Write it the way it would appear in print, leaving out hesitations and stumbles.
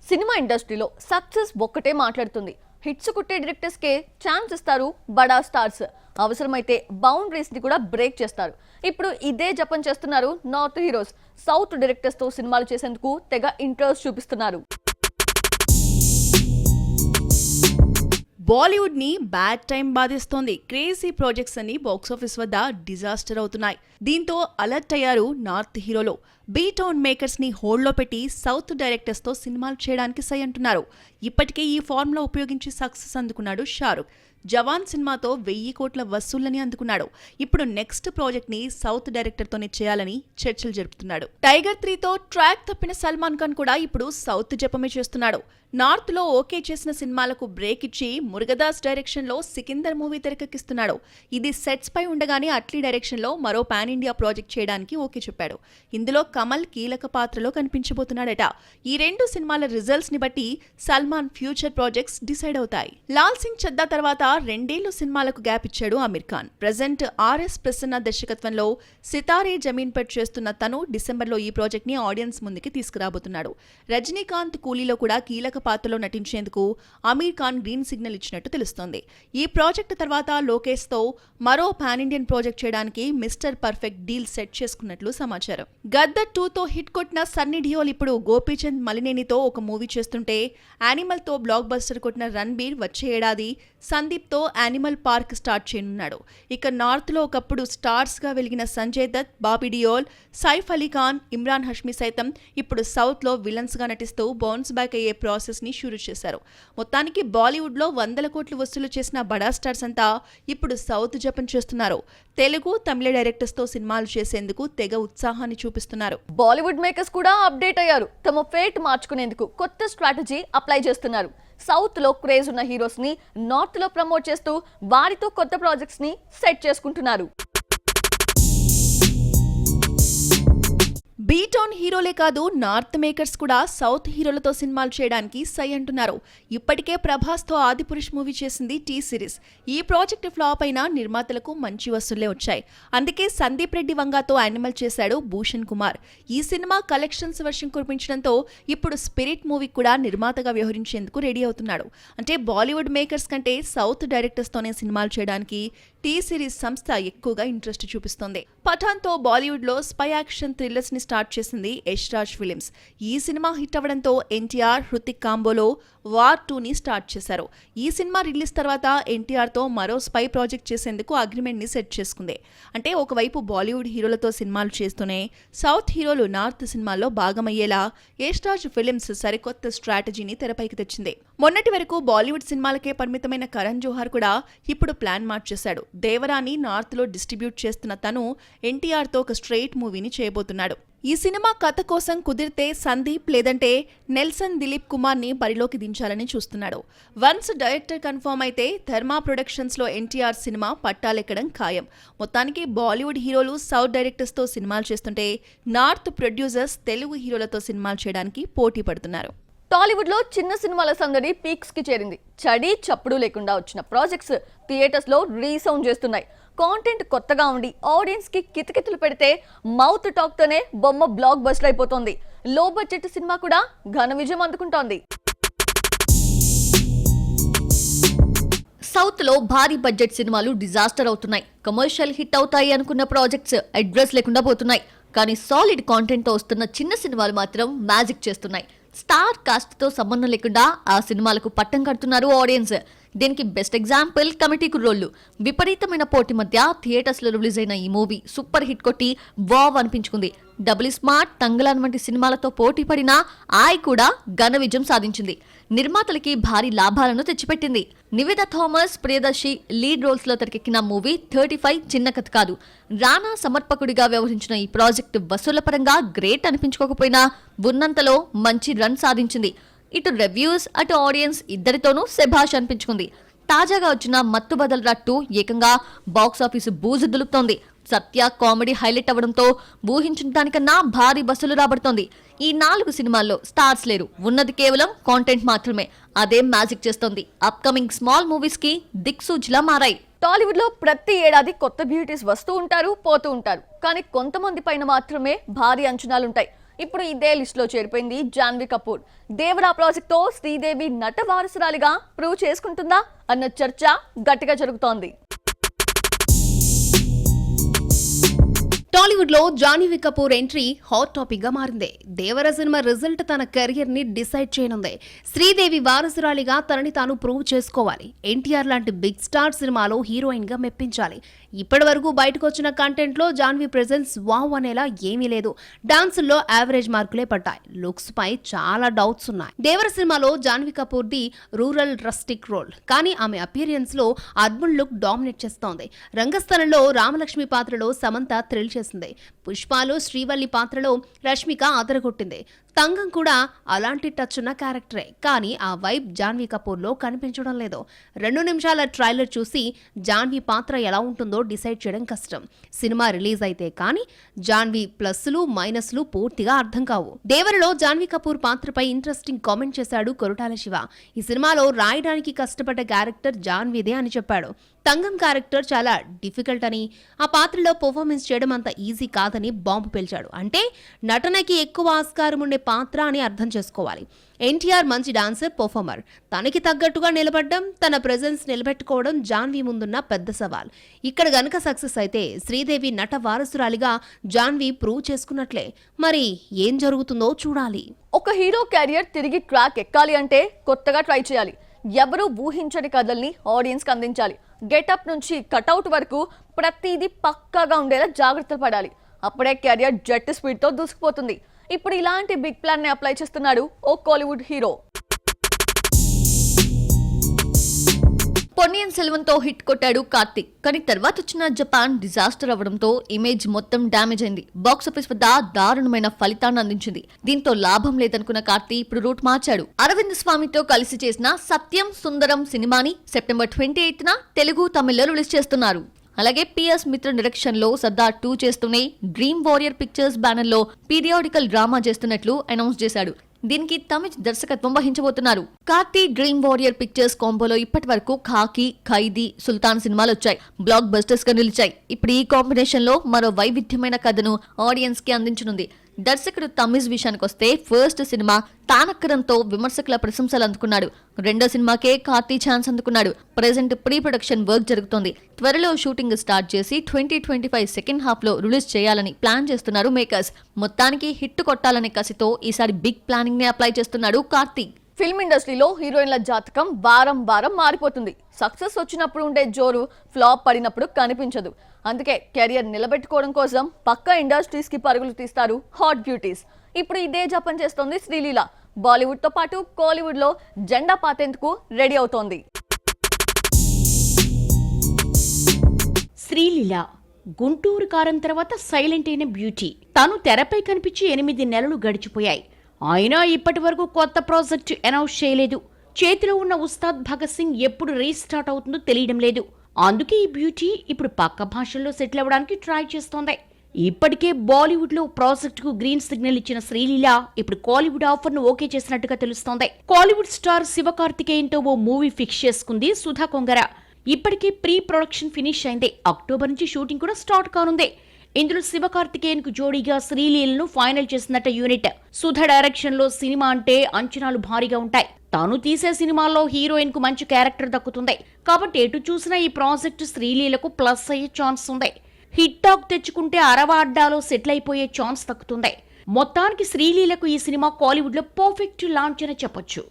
Cinema ఇండస్ట్రీలో success ఒక్కటే మాట్లాడుతుంది. హిట్స్ కొట్టే డైరెక్టర్స్ కే ఛాన్స్ ఇస్తారు బడా స్టార్స్. అవసరమైతే బౌండరీస్ ని కూడా బ్రేక్ చేస్తారు. ఇప్పుడు ఇదే జపం చేస్తున్నారు నార్త్ హీరోస్. సౌత్ డైరెక్టర్స్ తో సినిమాలు చేసేందుకు తెగ ఇంట్రెస్ట్ చూపిస్తున్నారు. బాలీవుడ్ ని బ్యాడ్ టైం బాధిస్తోంది. క్రేజీ ప్రాజెక్ట్స్ అన్ని బాక్సాఫీస్ వద్ద డిజాస్టర్ అవుతున్నాయి. దీంతో అలర్ట్ అయ్యారు నార్త్ హీరోలో. బీటౌన్ మేకర్స్ ని హోల్డ్లో పెట్టి సౌత్ డైరెక్టర్స్ తో సినిమాలు చేయడానికి సై అంటున్నారు. ఇప్పటికే ఈ ఫార్ములా ఉపయోగించి సక్సెస్ అందుకున్నాడు షారుఖ్. జవాన్ సినిమాతో 1000 కోట్ల వసూళ్లని అందుకున్నాడు. ఇప్పుడు నెక్స్ట్ ప్రాజెక్ట్ ని సౌత్ డైరెక్టర్ తోనే చేయాలని చర్చలు జరుపుతున్నాడు. టైగర్ 3తో ట్రాక్ తప్పిన సల్మాన్ ఖాన్ కూడా ఇప్పుడు సౌత్ జపమే చేస్తున్నాడు. నార్త్ లో ఓకే చేసిన సినిమాలకు బ్రేక్ ఇచ్చి మురుగదాస్ డైరెక్షన్ లో సికిందర్ మూవీ తెరకెక్కిస్తున్నాడు. ఇది సెట్స్ పై ఉండగానే అట్లీ డైరెక్షన్ లో మరో పాన్ ఇండియా ప్రాజెక్ట్ చేయడానికి ఓకే చెప్పాడు. ఇందులో కమల్ కీలక పాత్రలో కనిపించబోతున్నాడట. ఈ 2 సినిమాల రిజల్ట్స్ ని బట్టి సల్మాన్ ఫ్యూచర్ ప్రాజెక్ట్స్ డిసైడ్ అవుతాయి. లాల్ సింగ్ చద్దా తర్వాత 2 ఏళ్లు సినిమాలకు గ్యాప్ ఇచ్చాడు అమీర్ ఖాన్. ప్రెజెంట్ ఆర్ఎస్ ప్రసన్న దర్శకత్వంలో సితారే జమీన్ పర్ చేస్తున్న తను డిసెంబర్లో ఈ ప్రాజెక్ట్ ని ఆడియన్స్ ముందుకి తీసుకురాబోతున్నాడు. రజనీకాంత్ కూలీలో కూడా కీలక పాత్రలో నటించేందుకు అమీర్ ఖాన్ గ్రీన్ సిగ్నల్ ఇచ్చినట్టు తెలుస్తోంది. ఈ ప్రాజెక్ట్ తర్వాత లోకేష్ తో మరో పాన్ ఇండియన్ ప్రాజెక్ట్ చేయడానికి మిస్టర్ పర్ఫెక్ట్ డీల్ సెట్ చేసుకున్నట్లు సమాచారం. గద్దర్ 2తో హిట్ కొట్టిన సన్నీ డియోల్ ఇప్పుడు గోపీచంద్ మలినేనితో ఒక మూవీ చేస్తుంటే, యానిమల్ తో బ్లాక్ బస్టర్ కొట్టిన రణ్బీర్ వచ్చే ఏడాది సందీప్ తో యానిమల్ పార్క్ స్టార్ట్ చేయనున్నాడు. ఇక నార్త్ లో ఒకప్పుడు స్టార్స్ గా వెలిగిన సంజయ్ దత్, బాబీ డియోల్, సైఫ్ అలీ ఖాన్, ఇమ్రాన్ హష్మి సైతం ఇప్పుడు సౌత్ లో విలన్స్ గా నటిస్తూ బౌన్స్ బ్యాక్ అయ్యే ప్రాసెస్ ని షురూ చేశారు. మొత్తానికి బాలీవుడ్ లో 100 కోట్లు వసూలు చేసిన బడా స్టార్స్ అంతా ఇప్పుడు సౌత్ జపం చేస్తున్నారు. తెలుగు, తమిళ డైరెక్టర్స్ తో సినిమాలు చేసేందుకు తెగ ఉత్సాహాన్ని చూపిస్తున్నారు. బాలీవుడ్ మేకర్స్ కూడా అప్డేట్ అయ్యారు. తమ ఫేట్ మార్చుకునేందుకు కొత్త స్ట్రాటజీ అప్లై చేస్తున్నారు. సౌత్ లో క్రేజ్ ఉన్న హీరోస్ ని నార్త్ లో ప్రమోట్ చేస్తూ వారితో కొత్త ప్రాజెక్ట్స్ ని సెట్ చేసుకుంటున్నారు. బీటౌన్ హీరోలే కాదు, నార్త్ మేకర్స్ కూడా సౌత్ హీరోలతో సినిమాలు చేయడానికి సై అంటున్నారు. ఇప్పటికే ప్రభాస్తో ఆదిపురుష్ మూవీ చేసింది టీ సిరీస్. ఈ ప్రాజెక్ట్ ఫ్లాప్ అయినా నిర్మాతలకు మంచి వసూళ్లే వచ్చాయి. అందుకే సందీప్ రెడ్డి వంగాతో యానిమల్ చేశాడు భూషణ్ కుమార్. ఈ సినిమా కలెక్షన్స్ వర్షం కురిపించడంతో ఇప్పుడు స్పిరిట్ మూవీ కూడా నిర్మాతగా వ్యవహరించేందుకు రెడీ అవుతున్నాడు. అంటే బాలీవుడ్ మేకర్స్ కంటే సౌత్ డైరెక్టర్స్ తోనే సినిమాలు చేయడానికి టీ సిరీస్ సంస్థ ఎక్కువగా ఇంట్రెస్ట్ చూపిస్తోంది. పఠాన్ తో బాలీవుడ్ లో స్పై యాక్షన్ థ్రిల్లర్స్ ని స్టార్ట్ చేసింది యష్ రాజ్ ఫిలిమ్స్. ఈ సినిమా హిట్ అవ్వడంతో ఎన్టీఆర్, హృతిక్ కాంబోలో వార్ 2ని స్టార్ట్ చేశారు. ఈ సినిమా రిలీజ్ తర్వాత ఎన్టీఆర్ తో మరో స్పై ప్రాజెక్ట్ చేసేందుకు అగ్రిమెంట్ ని సెట్ చేసుకుంది. అంటే ఒకవైపు బాలీవుడ్ హీరోలతో సినిమాలు చేస్తూనే సౌత్ హీరోలు నార్త్ సినిమాల్లో భాగమయ్యేలా యష్ రాజ్ ఫిలిమ్స్ సరికొత్త స్ట్రాటజీని తెరపైకి తెచ్చింది. మొన్నటి వరకు బాలీవుడ్ సినిమాలకే పరిమితమైన కరణ్ జోహార్ కూడా ఇప్పుడు ప్లాన్ మార్చేశాడు. దేవరాని నార్త్ లో డిస్ట్రిబ్యూట్ చేస్తున్న తను ఎన్టీఆర్ తో ఒక స్ట్రెయిట్ మూవీని చేయబోతున్నాడు. ఈ సినిమా కథ కోసం కుదిరితే సందీప్ లేదంటే నెల్సన్ దిలీప్ కుమార్ ని బరిలోకి దించాలని చూస్తున్నాడు. వన్స్ డైరెక్టర్ కన్ఫర్మ్ అయితే ధర్మా ప్రొడక్షన్స్ లో ఎన్టీఆర్ సినిమా పట్టాలెక్కడం ఖాయం. మొత్తానికి బాలీవుడ్ హీరోలు సౌత్ డైరెక్టర్స్ తో సినిమాలు చేస్తుంటే నార్త్ ప్రొడ్యూసర్స్ తెలుగు హీరోలతో సినిమాలు చేయడానికి పోటీ పడుతున్నారు. టాలీవుడ్ లో చిన్న సినిమాల సందడి పీక్స్ కి చేరింది. చడి చప్పుడు లేకుండా వచ్చిన ప్రాజెక్ట్స్ థియేటర్స్ లో రీసౌండ్ చేస్తున్నాయి. కాంటెంట్ కొత్తగా ఉండి ఆడియన్స్ కి కితకితలు పెడితే మౌత్ టాక్ తోనే బొమ్మ బ్లాక్ బస్టర్ అయిపోతుంది. లో బడ్జెట్ సినిమా కూడా ఘన విజయం అందుకుంటోంది. సౌత్ లో భారీ బడ్జెట్ సినిమాలు డిజాస్టర్ అవుతున్నాయి. కమర్షియల్ హిట్ అవుతాయి అనుకున్న ప్రాజెక్ట్స్ అడ్రస్ లేకుండా పోతున్నాయి. కానీ సాలిడ్ కాంటెంట్ తో వస్తున్న చిన్న సినిమాలు మాత్రం మ్యాజిక్ చేస్తున్నాయి. స్టార్ కాస్ట్ తో సంబంధం లేకుండా ఆ సినిమాలకు పట్టం కడుతున్నారు ఆడియన్స్. దీనికి బెస్ట్ ఎగ్జాంపుల్ కమిటీ కుర్రోళ్ళు. విపరీతమైన పోటీ మధ్య థియేటర్స్ లో రిలీజ్ అయిన ఈ మూవీ సూపర్ హిట్ కొట్టి వావ్ అనిపించుకుంది. డబుల్ స్మార్ట్, తంగలాన్ వంటి సినిమాలతో పోటీ పడిన ఆయ్ కూడా ఘన విజయం సాధించింది. నిర్మాతలకి భారీ లాభాలను తెచ్చిపెట్టింది. నివేద థామస్, ప్రియదర్శి లీడ్ రోల్స్ లో తెరకెక్కిన మూవీ 35 చిన్న కథ కాదు. రానా సమర్పకుడిగా వ్యవహరించిన ఈ ప్రాజెక్ట్ వసూళ్ల పరంగా గ్రేట్ అనిపించుకోకపోయినా ఉన్నంతలో మంచి రన్ సాధించింది. ఇటు రివ్యూస్, అటు ఆడియన్స్ ఇద్దరితోనూ శభాష్ అనిపించుకుంది. తాజాగా వచ్చిన మత్తు బదల్రా 2 ఏకంగా బాక్సాఫీసు బూజు దులుపుతోంది. సత్య కామెడీ హైలైట్ అవ్వడంతో ఊహించిన దానికన్నా భారీ బస్సులు రాబడుతోంది. ఈ 4 సినిమాల్లో స్టార్స్ లేరు, ఉన్నది కేవలం కాంటెంట్ మాత్రమే. అదే మ్యాజిక్ చేస్తోంది. అప్కమింగ్ స్మాల్ మూవీస్ కి దిక్సూచిలా మారాయి. టాలీవుడ్ లో ప్రతి ఏడాది కొత్త బ్యూటీస్ వస్తూ ఉంటారు, పోతూ ఉంటారు. కానీ కొంతమంది పైన మాత్రమే భారీ అంచనాలుంటాయి. ఇప్పుడు ఇదే లిస్ట్ లో చేరిపోయింది జాన్వీ కపూర్. దేవరా ప్రాజెక్ట్ తో శ్రీదేవి నట వారసురాలిగా ప్రూవ్ చేసుకుంటుందా అన్న చర్చ గట్టిగా జరుగుతోంది. టాలీవుడ్ లో Janhvi Kapoor entry hot topic గా మారింది. దేవర సినిమా రిజల్ట్ తన కెరియర్ ని డిసైడ్ చేయనుంది. శ్రీదేవి వారసురాలిగా తనని తాను ప్రూవ్ చేసుకోవాలి. ఎన్టీఆర్ లాంటి బిగ్ స్టార్ సినిమాలో హీరోయిన్ గా మెప్పించాలి. ఇప్పటి వరకు బయటకు వచ్చిన కంటెంట్ లో జాన్వీ ప్రెజెన్స్ వావ్ అనేలా ఏమీ లేదు. డాన్సుల్లో యావరేజ్ మార్కులే పడ్డాయి. లుక్స్ పై చాలా డౌట్స్ ఉన్నాయి. దేవర సినిమాలో జాన్వీ కపూర్ ది రూరల్ రస్టిక్ రోల్, కానీ ఆమె అపియరెన్స్ లో అర్బన్ లుక్ డామినేట్ చేస్తోంది. రంగస్థలంలో రామలక్ష్మి పాత్రలో సమంత థ్రిల్ చేసింది. పుష్పాలో శ్రీవల్లి పాత్రలో రష్మిక అదరగొట్టింది. తంగం కూడా అలాంటి టచ్ ఉన్న క్యారెక్టరే, కానీ ఆ వైబ్ జాన్వీ కపూర్ లో కనిపించడం లేదు. 2 నిమిషాల ట్రైలర్ చూసి జాన్వీ పాత్ర ఎలా ఉంటుందో డిసైడ్ చేయడం కష్టం. సినిమా రిలీజ్ అయితే కానీ జాన్వీ ప్లస్లు మైనస్లు పూర్తిగా అర్థం కావు. దేవరలో జాన్వీ కపూర్ పాత్రపై ఇంట్రెస్టింగ్ కామెంట్ చేశాడు కొరటాల శివ. ఈ సినిమాలో రాయడానికి కష్టపడ్డ క్యారెక్టర్ జాన్వీదే అని చెప్పాడు. తంగం క్యారెక్టర్ చాలా డిఫికల్ట్ అని, ఆ పాత్రలో పర్ఫార్మెన్స్ చేయడం అంత ఈజీ కాదని బాంబు పేల్చాడు. అంటే నటనకి ఎక్కువ ఆస్కారం ఉండే పాత్ర అని అర్థం చేసుకోవాలి. ఎన్టీఆర్ మంచి డాన్సర్, పర్ఫార్మర్. తనకి తగ్గట్టుగా నిలబడడం, తన ప్రెజెన్స్ నిలబెట్టుకోవడం జాన్వీ ముందున్న పెద్ద సవాల్. ఇక్కడ గనక సక్సెస్ అయితే శ్రీదేవి నట వారసురాలిగా జాన్వీ ప్రూవ్ చేసుకున్నట్లే. మరి ఏం జరుగుతుందో చూడాలి. ఒక హీరో కెరియర్ తిరిగి ట్రాక్ ఎక్కాలి అంటే కొత్తగా ట్రై చేయాలి. ఎవరూ ఊహించని కథల్ని ఆడియన్స్కి అందించాలి. గెటప్ నుంచి కటౌట్ వరకు ప్రతిదీ పక్కాగా ఉండేలా జాగ్రత్తలు పడాలి. అప్పుడే కెరియర్ జెట్ స్పీడ్తో దూసుకుపోతుంది. ఇప్పుడు ఇలాంటి బిగ్ ప్లాన్ ని అప్లై చేస్తున్నాడు ఓ కోలీవుడ్ హీరో. పొన్నియిన్ సెల్వన్తో హిట్ కొట్టాడు కార్తీక్. కానీ తర్వాత వచ్చిన జపాన్ డిజాస్టర్ అవ్వడంతో ఇమేజ్ మొత్తం డ్యామేజ్ అయింది. బాక్సాఫీస్ వద్ద దారుణమైన ఫలితాన్ని అందించింది. దీంతో లాభం లేదనుకున్న కార్తీక్ ఇప్పుడు రూట్ మార్చాడు. అరవింద్ స్వామితో కలిసి చేసిన సత్యం సుందరం సినిమాని సెప్టెంబర్ 28న తెలుగు, తమిళ్లో రిలీజ్ చేస్తున్నారు. అలాగే పిఎస్ మిత్ర డైరెక్షన్ లో సర్దార్ 2 చేస్తూనే డ్రీమ్ వారియర్ పిక్చర్స్ బ్యానర్ లో పీరియాడికల్ డ్రామా చేస్తున్నట్లు అనౌన్స్ చేశాడు. దీనికి తమిళ్ దర్శకత్వం వహించబోతున్నారు. కార్తీ డ్రీమ్ వారియర్ పిక్చర్స్ కాంబోలో ఇప్పటి వరకు ఖాకీ, ఖైదీ, సుల్తాన్ సినిమాలు వచ్చాయి. బ్లాక్ బస్టర్స్ గా నిలిచాయి. ఇప్పుడు ఈ కాంబినేషన్ లో మరో వైవిధ్యమైన కథను ఆడియన్స్ కి అందించనుంది. దర్శకుడు తమిజ్ విషయానికి వస్తే ఫస్ట్ సినిమా తానక్కరంతో విమర్శకుల ప్రశంసలు అందుకున్నాడు. రెండో సినిమాకే కార్తీ ఛాన్స్ అందుకున్నాడు. ప్రెజెంట్ ప్రీ ప్రొడక్షన్ వర్క్ జరుగుతోంది. త్వరలో షూటింగ్ స్టార్ట్ చేసి 2025 సెకండ్ హాఫ్ లో రిలీజ్ చేయాలని ప్లాన్ చేస్తున్నారు మేకర్స్. మొత్తానికి హిట్ కొట్టాలనే కసితో ఈసారి బిగ్ ప్లానింగ్ ని అప్లై చేస్తున్నాడు కార్తీ. ఫిల్మ్ ఇండస్ట్రీలో హీరోయిన్ల జాతకం వారం వారం మారిపోతుంది. సక్సెస్ వచ్చినప్పుడు ఉండే జోరు ఫ్లాప్ పడినప్పుడు కనిపించదు. అందుకే కెరియర్ నిలబెట్టుకోవడం కోసం పక్క ఇండస్ట్రీస్ కి పరుగులు తీస్తారు హాట్ బ్యూటీస్. ఇప్పుడు ఇదే జపం చేస్తోంది శ్రీలీల. బాలీవుడ్ తో పాటు కోలీవుడ్ లో జెండా పాతేందుకు రెడీ అవుతోంది. శ్రీలీల గుంటూరు కారం తర్వాత సైలెంట్ అయిన బ్యూటీ. తాను తెరపై కనిపించి 8 నెలలు గడిచిపోయాయి. అయినా ఇప్పటి వరకు కొత్త ప్రాజెక్టు అనౌన్స్ చేయలేదు. చేతిలో ఉన్న ఉస్తాద్ భగత్ సింగ్ ఎప్పుడు రీస్టార్ట్ అవుతుందో తెలియడం లేదు. అందుకే ఈ బ్యూటీ ఇప్పుడు పక్క భాషల్లో సెటిల్ అవ్వడానికి ట్రై చేస్తోంది. ఇప్పటికే బాలీవుడ్ లో ప్రాజెక్ట్ కు గ్రీన్ సిగ్నల్ ఇచ్చిన శ్రీలీల ఇప్పుడు కాలీవుడ్ ఆఫర్ ను ఓకే చేసినట్టుగా తెలుస్తోంది. కాలీవుడ్ స్టార్ శివకార్తికేయన్తో ఓ మూవీ ఫిక్స్ చేసుకుంది సుధా కొంగర. ఇప్పటికే ప్రీ ప్రొడక్షన్ ఫినిష్ అయింది. అక్టోబర్ నుంచి షూటింగ్ కూడా స్టార్ట్ కానుంది. ఇందులో శివకార్తికేయన్ కు జోడీగా శ్రీలీలను ఫైనల్ చేసినట్టు యూనిట్. సుధ డైరెక్షన్ లో సినిమా అంటే అంచనాలు భారీగా ఉంటాయి. తాను తీసే సినిమాల్లో హీరోయిన్ కు మంచి క్యారెక్టర్ దక్కుతుంది. కాబట్టి ఎటు చూసినా ఈ ప్రాజెక్ట్ శ్రీలీలకు ప్లస్ అయ్యే ఛాన్స్ ఉంది. హిట్ టాక్ తెచ్చుకుంటే అరవాడ్డాలో సెటిల్ అయిపోయే ఛాన్స్ దక్కుతుంది. మొత్తానికి శ్రీలీలకు ఈ సినిమా కాలీవుడ్ లో పర్ఫెక్ట్ లాంచ్ అని చెప్పొచ్చు.